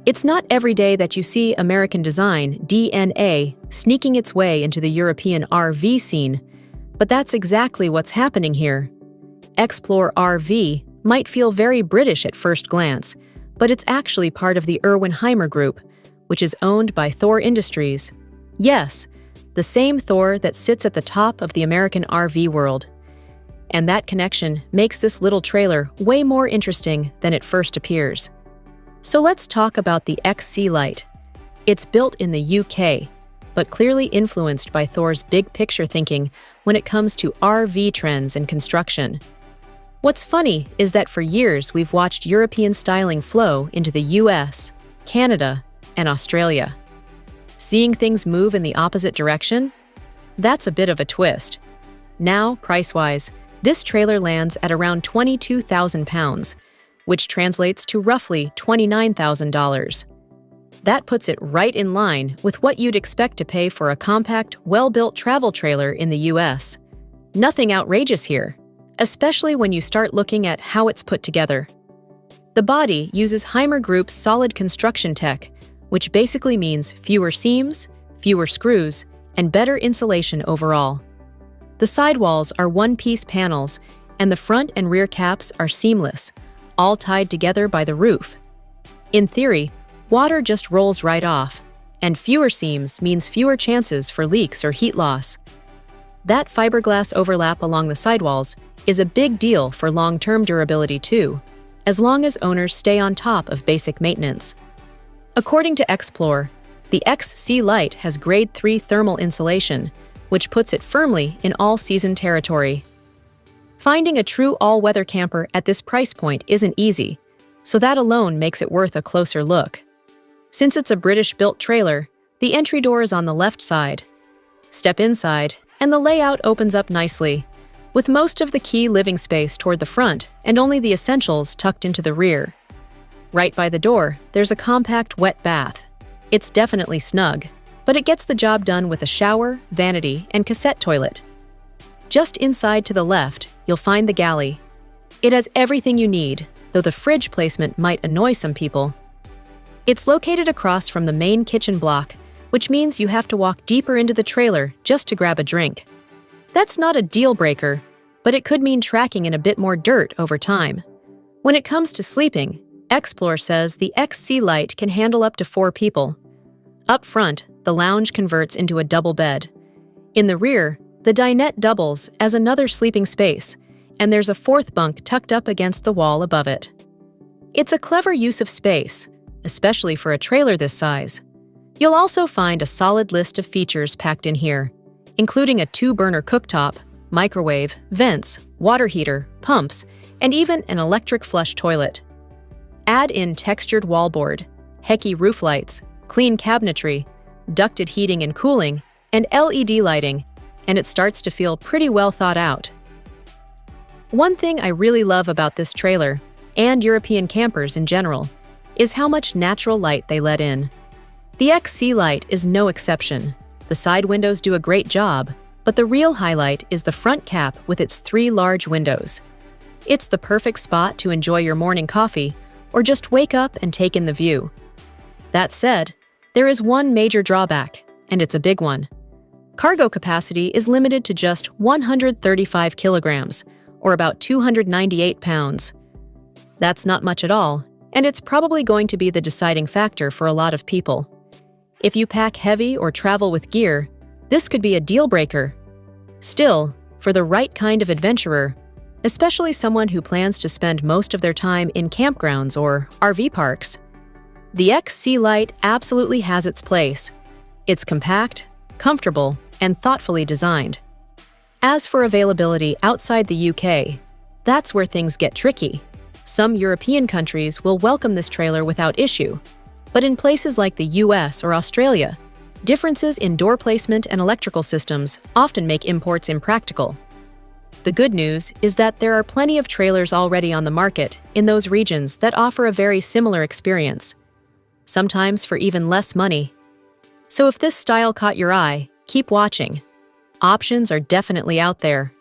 It's not every day that you see American design, DNA, sneaking its way into the European RV scene, but that's exactly what's happening here. Explore RV might feel very British at first glance, but it's actually part of the Erwin-Hymer Group, which is owned by Thor Industries. Yes, the same Thor that sits at the top of the American RV world. And that connection makes this little trailer way more interesting than it first appears. So let's talk about the XC Lite. It's built in the UK, but clearly influenced by Thor's big picture thinking when it comes to RV trends and construction. What's funny is that for years we've watched European styling flow into the US, Canada, and Australia. Seeing things move in the opposite direction? That's a bit of a twist. Now, price-wise, this trailer lands at around £22,000, which translates to roughly $29,000. That puts it right in line with what you'd expect to pay for a compact, well-built travel trailer in the US. Nothing outrageous here, especially when you start looking at how it's put together. The body uses Hymer Group's solid construction tech, which basically means fewer seams, fewer screws, and better insulation overall. The sidewalls are one-piece panels, and the front and rear caps are seamless, all tied together by the roof. In theory, water just rolls right off, and fewer seams means fewer chances for leaks or heat loss. That fiberglass overlap along the sidewalls is a big deal for long-term durability too, as long as owners stay on top of basic maintenance. According to Explore, the XC Lite has Grade 3 thermal insulation, which puts it firmly in all-season territory. Finding a true all-weather camper at this price point isn't easy, so that alone makes it worth a closer look. Since it's a British-built trailer, the entry door is on the left side. Step inside, and the layout opens up nicely, with most of the key living space toward the front and only the essentials tucked into the rear. Right by the door, there's a compact wet bath. It's definitely snug, but it gets the job done with a shower, vanity, and cassette toilet. Just inside to the left, you'll find the galley. It has everything you need, though the fridge placement might annoy some people. It's located across from the main kitchen block, which means you have to walk deeper into the trailer just to grab a drink. That's not a deal breaker, but it could mean tracking in a bit more dirt over time. When it comes to sleeping, Explore says the XC Lite can handle up to 4 people. Up front, the lounge converts into a double bed. In the rear, the dinette doubles as another sleeping space, and there's a 4th bunk tucked up against the wall above it. It's a clever use of space, especially for a trailer this size. You'll also find a solid list of features packed in here, including a 2-burner cooktop, microwave, vents, water heater, pumps, and even an electric flush toilet. Add in textured wallboard, Heki roof lights, clean cabinetry, ducted heating and cooling, and LED lighting, and it starts to feel pretty well thought out. One thing I really love about this trailer, and European campers in general, is how much natural light they let in. The XC Lite is no exception. The side windows do a great job, but the real highlight is the front cap with its 3 large windows. It's the perfect spot to enjoy your morning coffee or just wake up and take in the view. That said, there is one major drawback, and it's a big one. Cargo capacity is limited to just 135 kilograms, or about 298 pounds. That's not much at all, and it's probably going to be the deciding factor for a lot of people. If you pack heavy or travel with gear, this could be a deal breaker. Still, for the right kind of adventurer, especially someone who plans to spend most of their time in campgrounds or RV parks, the XC Lite absolutely has its place. It's compact, comfortable, and thoughtfully designed. As for availability outside the UK, that's where things get tricky. Some European countries will welcome this trailer without issue, but in places like the US or Australia, differences in door placement and electrical systems often make imports impractical. The good news is that there are plenty of trailers already on the market in those regions that offer a very similar experience, sometimes for even less money. So if this style caught your eye, keep watching. Options are definitely out there.